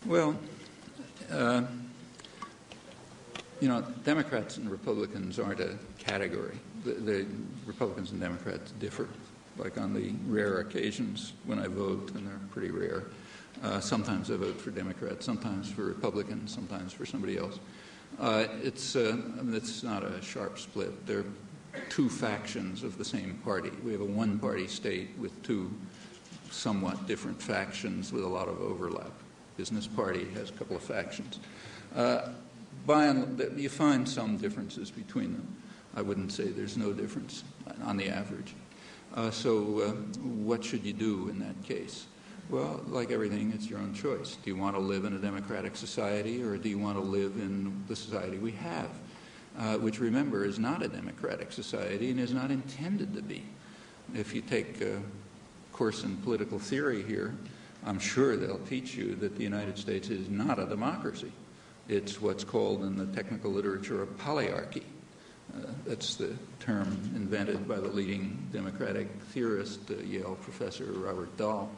Well, Democrats and Republicans aren't a category. The Republicans and Democrats differ. Like on the rare occasions when I vote, and they're pretty rare, sometimes I vote for Democrats, sometimes for Republicans, sometimes for somebody else. It's not a sharp split. They're two factions of the same party. We have a one-party state with two somewhat different factions with a lot of overlap. Business Party has a couple of factions. You find some differences between them. I wouldn't say there's no difference on the average. So what should you do in that case? Well, like everything, it's your own choice. Do you want to live in a democratic society, or do you want to live in the society we have, which, remember, is not a democratic society and is not intended to be? If you take a course in political theory here, I'm sure they'll teach you that the United States is not a democracy. It's what's called in the technical literature a polyarchy. That's the term invented by the leading democratic theorist, Yale professor Robert Dahl.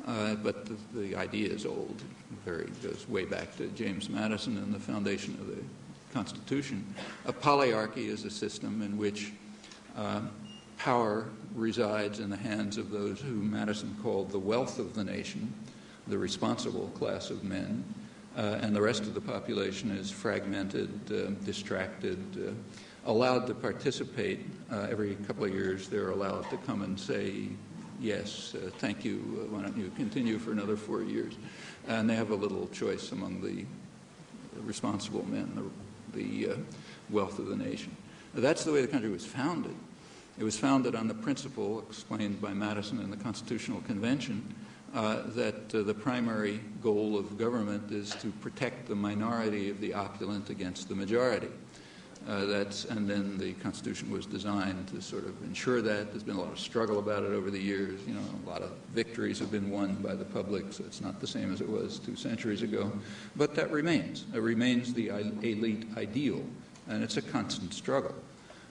But the idea is old. It goes way back to James Madison and the foundation of the Constitution. A polyarchy is a system in which power resides in the hands of those who Madison called the wealth of the nation, the responsible class of men, and the rest of the population is fragmented, distracted, allowed to participate. Every couple of years they're allowed to come and say, yes, thank you, why don't you continue for another 4 years? And they have a little choice among the responsible men, the wealth of the nation. That's the way the country was founded. It was founded on the principle explained by Madison in the Constitutional Convention that the primary goal of government is to protect the minority of the opulent against the majority. And then the Constitution was designed to sort of ensure that. There's been a lot of struggle about it over the years. A lot of victories have been won by the public, so it's not the same as it was 2 centuries ago. But that remains. It remains the elite ideal, and it's a constant struggle.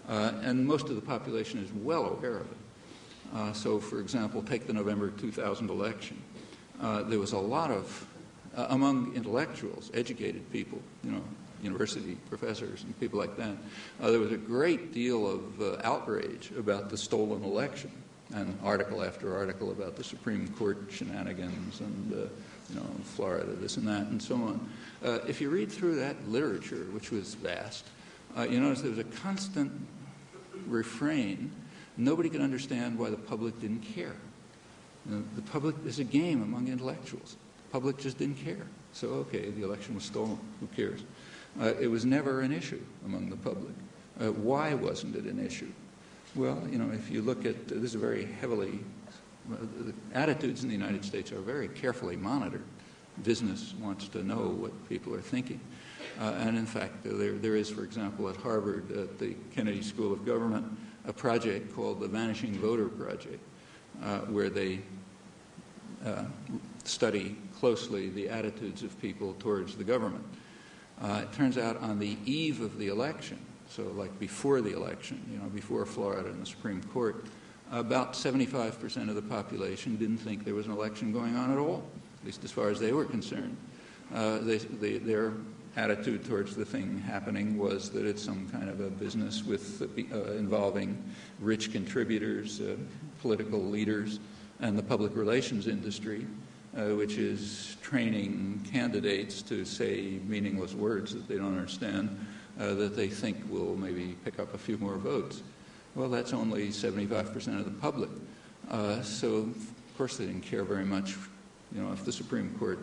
And most of the population is well aware of it. So, for example, take the November 2000 election. There was a lot of, among intellectuals, educated people, university professors and people like that, there was a great deal of outrage about the stolen election, and article after article about the Supreme Court shenanigans and, Florida, this and that, and so on. If you read through that literature, which was vast, you notice there was a constant refrain. Nobody could understand why the public didn't care. The public is a game among intellectuals. The public just didn't care. So, okay, the election was stolen. Who cares? It was never an issue among the public. Why wasn't it an issue? Well, if you look at this is very heavily, the attitudes in the United States are very carefully monitored. Business wants to know what people are thinking. And in fact, there is, for example, at Harvard, at the Kennedy School of Government, a project called the Vanishing Voter Project, where they study closely the attitudes of people towards the government. It turns out on the eve of the election, so like before the election, before Florida and the Supreme Court, about 75% of the population didn't think there was an election going on at all, at least as far as they were concerned. Their attitude towards the thing happening was that it's some kind of a business with involving rich contributors, political leaders, and the public relations industry, which is training candidates to say meaningless words that they don't understand, that they think will maybe pick up a few more votes. Well, that's only 75% of the public. So, of course, they didn't care very much, if the Supreme Court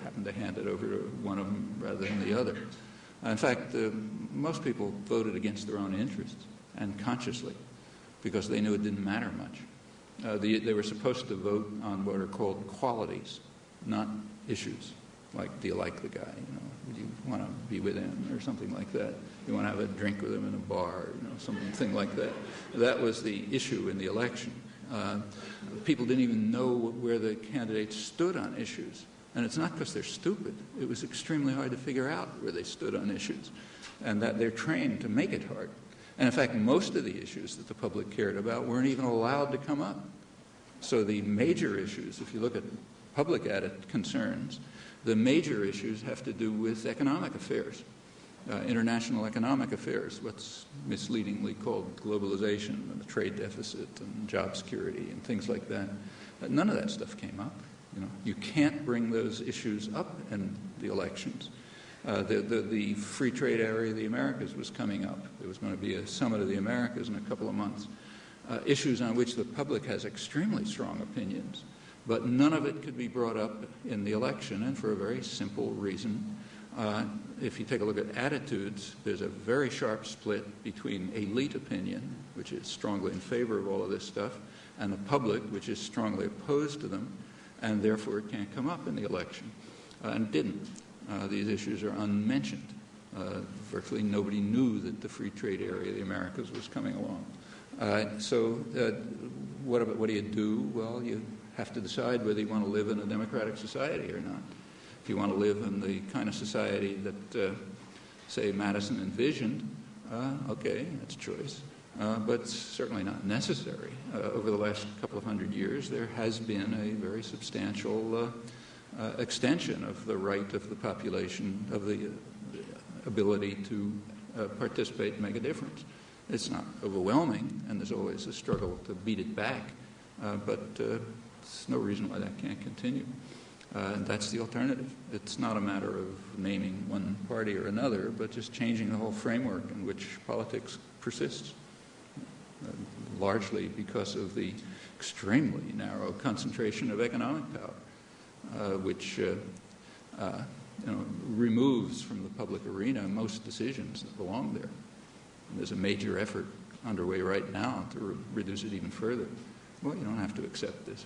happened to hand it over to one of them rather than the other. In fact, most people voted against their own interests, and consciously, because they knew it didn't matter much. They were supposed to vote on what are called qualities, not issues, like, do you like the guy? Would you want to be with him or something like that? You want to have a drink with him in a bar, something like that. That was the issue in the election. People didn't even know where the candidates stood on issues. And it's not because they're stupid. It was extremely hard to figure out where they stood on issues, and that they're trained to make it hard. And in fact, most of the issues that the public cared about weren't even allowed to come up. So the major issues, if you look at public concerns, the major issues have to do with economic affairs, international economic affairs, what's misleadingly called globalization and the trade deficit and job security and things like that. None of that stuff came up. You can't bring those issues up in the elections. The free trade area of the Americas was coming up. There was going to be a summit of the Americas in a couple of months. Issues on which the public has extremely strong opinions, but none of it could be brought up in the election, and for a very simple reason. If you take a look at attitudes, there's a very sharp split between elite opinion, which is strongly in favor of all of this stuff, and the public, which is strongly opposed to them, and therefore it can't come up in the election. And it didn't. These issues are unmentioned. Virtually nobody knew that the free trade area of the Americas was coming along. What do you do? Well, you have to decide whether you want to live in a democratic society or not. If you want to live in the kind of society that, say, Madison envisioned, okay, that's a choice. But it's certainly not necessary. Over the last couple of hundred years, there has been a very substantial extension of the right of the population, of the ability to participate and make a difference. It's not overwhelming, and there's always a struggle to beat it back, but there's no reason why that can't continue. That's the alternative. It's not a matter of naming one party or another, but just changing the whole framework in which politics persists, largely because of the extremely narrow concentration of economic power, which removes from the public arena most decisions that belong there. And there's a major effort underway right now to reduce it even further. Well, you don't have to accept this.